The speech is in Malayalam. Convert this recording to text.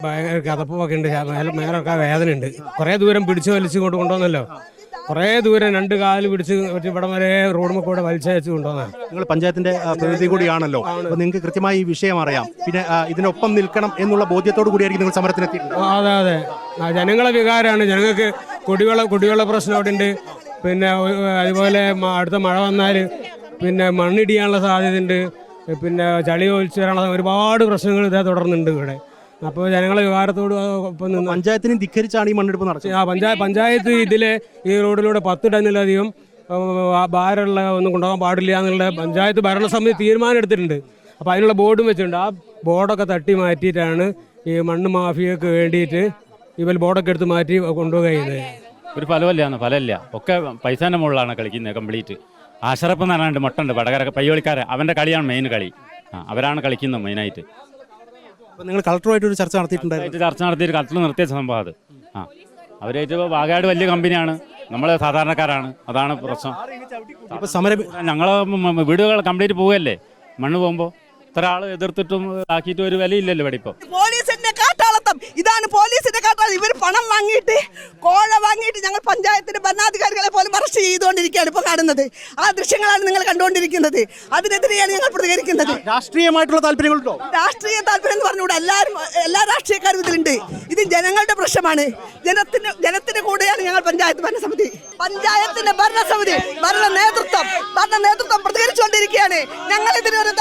ഭയങ്കര കഥപ്പൊക്കെ ഉണ്ട്, മേലൊക്കെ വേദനയുണ്ട്. കുറേ ദൂരം പിടിച്ചു വലിച്ചു കൊണ്ടുവന്നല്ലോ, കുറേ ദൂരം 2 കാല് പിടിച്ച് ഇവിടം വരെ റോഡ് കൂടെ വലിച്ചയച്ചു കൊണ്ടുവന്നാണ്. നിങ്ങൾ പഞ്ചായത്തിന്റെ പ്രതിനിധി കൂടിയാണല്ലോ, അപ്പോൾ നിങ്ങൾക്ക് കൃത്യമായി ഈ വിഷയം അറിയാം. പിന്നെ ഇതിനൊപ്പം നിൽക്കണം എന്നുള്ള ബോധ്യത്തോടു കൂടിയായിരിക്കും നിങ്ങൾ സമരത്തിനെത്തിയിട്ടുള്ളത്. അതെ അതെ, ജനങ്ങളെ വികാരമാണ്. ജനങ്ങൾക്ക് കുടിവെള്ള പ്രശ്നം അവിടെ ഉണ്ട്. പിന്നെ അതുപോലെ അടുത്ത മഴ വന്നാൽ പിന്നെ മണ്ണിടിയാനുള്ള സാധ്യതയുണ്ട്. പിന്നെ ചളി ഒലിച്ചു വരാനുള്ള ഒരുപാട് പ്രശ്നങ്ങൾ ഇതേ തുടർന്നുണ്ട് ഇവിടെ. അപ്പോൾ ജനങ്ങളെ വികാരത്തോട് ഒപ്പം നിന്ന് പഞ്ചായത്തിനെ ധിക്കരിച്ചാണ് ഈ മണ്ണെടുപ്പ് നടത്തുന്നത്. പഞ്ചായത്ത് ഇതിലെ ഈ റോഡിലൂടെ 10 ടണ്ണിലധികം ഭാരമുള്ള ഒന്നും കൊണ്ടുപോകാൻ പാടില്ല എന്നുള്ള പഞ്ചായത്ത് ഭരണസമിതി തീരുമാനം എടുത്തിട്ടുണ്ട്. അപ്പോൾ അതിനുള്ള ബോർഡും വെച്ചിട്ടുണ്ട്. ആ ബോർഡൊക്കെ തട്ടി മാറ്റിയിട്ടാണ് ഈ മണ്ണ് മാഫിയക്ക് വേണ്ടിയിട്ട് ഇവർ ബോർഡൊക്കെ എടുത്ത് മാറ്റി കൊണ്ടുപോകുന്നത്. ഒരു ഫലമില്ല ഒക്കെ പൈസേൻ്റെ മുകളിലാണ് കളിക്കുന്നത് കംപ്ലീറ്റ്. ആശറപ്പ് എന്ന് പറഞ്ഞാണ്ട് മട്ടുണ്ട് വടകര പയ്യോളിക്കാരെ, അവൻ്റെ കളിയാണ് മെയിൻ കളി. അവരാണ് കളിക്കുന്നത് മെയിനായിട്ട്. നിങ്ങൾ കളക്ടറുമായിട്ടൊരു ചർച്ച നടത്തിയിട്ടുണ്ടായിരുന്നു. ചർച്ച നടത്തിയിട്ട് കളക്ടർ നിർത്തിയ സംഭവം അത്. അവരായിട്ട് വാഗാട് വലിയ കമ്പനിയാണ്, നമ്മൾ സാധാരണക്കാരാണ്, അതാണ് പ്രശ്നം. ഇപ്പോൾ സമരം ഞങ്ങൾ വീടുകൾ കംപ്ലീറ്റ് പോവുകയല്ലേ, മണ്ണ് പോകുമ്പോൾ ഇത്ര ആൾ എതിർത്തിട്ടും ആക്കിയിട്ട് ഒരു വിലയില്ലല്ലോ ഇവിടെ. ഇപ്പോൾ പോലീസിന്റെ കാട്ടാളത്തം ഇതാണ്, പോലീസിന്റെ കാട്ടാളം. ഇവർ പണം വാങ്ങിയിട്ട് കോഴ വാങ്ങിയിട്ട് ഞങ്ങൾ പഞ്ചായത്തിന്റെ ഭരണാധികാരികളെ പോലും അറസ്റ്റ് ചെയ്തുകൊണ്ടിരിക്കുകയാണ് ഇപ്പോൾ കാണുന്നത്. ആ ദൃശ്യങ്ങളാണ് നിങ്ങൾ കണ്ടുകൊണ്ടിരിക്കുന്നത്. അതിനെതിരെയാണ് ഞങ്ങൾ പ്രതികരിക്കുന്നത്. രാഷ്ട്രീയമായിട്ടുള്ള താല്പര്യങ്ങളുണ്ടോ? രാഷ്ട്രീയ താല്പര്യം എന്ന് പറഞ്ഞുകൂടെ, എല്ലാ രാഷ്ട്രീയക്കാരും ഇതിലുണ്ട്. ഇത് ജനങ്ങളുടെ പ്രശ്നമാണ്. ജനത്തിന്റെ കൂടെയാണ് ഞങ്ങൾ പഞ്ചായത്തിന്റെ ഭരണ നേതൃത്വം പ്രതികരിച്ചുകൊണ്ടിരിക്കുകയാണ്. ഞങ്ങൾ ഇതിനൊരു